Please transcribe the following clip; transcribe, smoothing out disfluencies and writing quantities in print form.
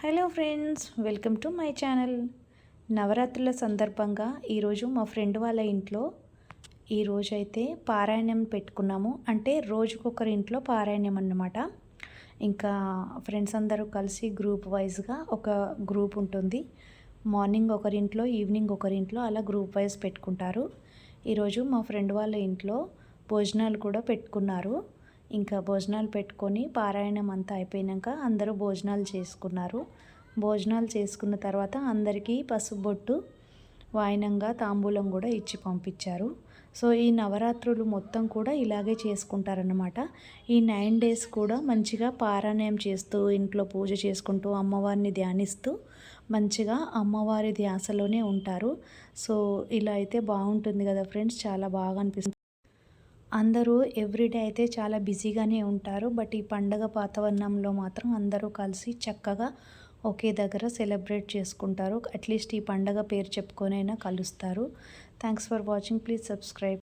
Hello friends, welcome to my channel. నవరాత్రుల సందర్భంగా ఈరోజు మా ఫ్రెండ్ వాళ్ళ ఇంట్లో ఈరోజైతే పారాయణం పెట్టుకున్నాము. అంటే రోజుకొకరి ఇంట్లో పారాయణం అన్నమాట. ఇంకా ఫ్రెండ్స్ అందరూ కలిసి గ్రూప్ వైజ్గా ఒక గ్రూప్ ఉంటుంది. మార్నింగ్ ఒకరింట్లో, ఈవినింగ్ ఒకరింట్లో అలా గ్రూప్ వైజ్ పెట్టుకుంటారు. ఈరోజు మా ఫ్రెండ్ వాళ్ళ ఇంట్లో భోజనాలు కూడా పెట్టుకున్నారు. ఇంకా భోజనాలు పెట్టుకొని పారాయణం అంతా అయిపోయాక అందరూ భోజనాలు చేసుకున్నారు. భోజనాలు చేసుకున్న తర్వాత అందరికీ పసుపు బొట్టు, వాయినంగా తాంబూలం కూడా ఇచ్చి పంపించారు. సో ఈ నవరాత్రులు మొత్తం కూడా ఇలాగే చేసుకుంటారన్నమాట. ఈ 9 days కూడా మంచిగా పారాయణం చేస్తూ, ఇంట్లో పూజ చేసుకుంటూ, అమ్మవారిని ధ్యానిస్తూ మంచిగా అమ్మవారి ధ్యాసలోనే ఉంటారు. సో ఇలా అయితే బాగుంటుంది కదా ఫ్రెండ్స్, చాలా బాగా అనిపిస్తుంది. అందరూ ఎవ్రీడే అయితే చాలా బిజీగానే ఉంటారు. బట్ ఈ పండగ వాతావరణంలో మాత్రం అందరూ కలిసి చక్కగా ఒకే దగ్గర సెలబ్రేట్ చేసుకుంటారు. అట్లీస్ట్ ఈ పండగ పేరు చెప్పుకొనైనా కలుస్తారు. Thanks for watching. Please subscribe.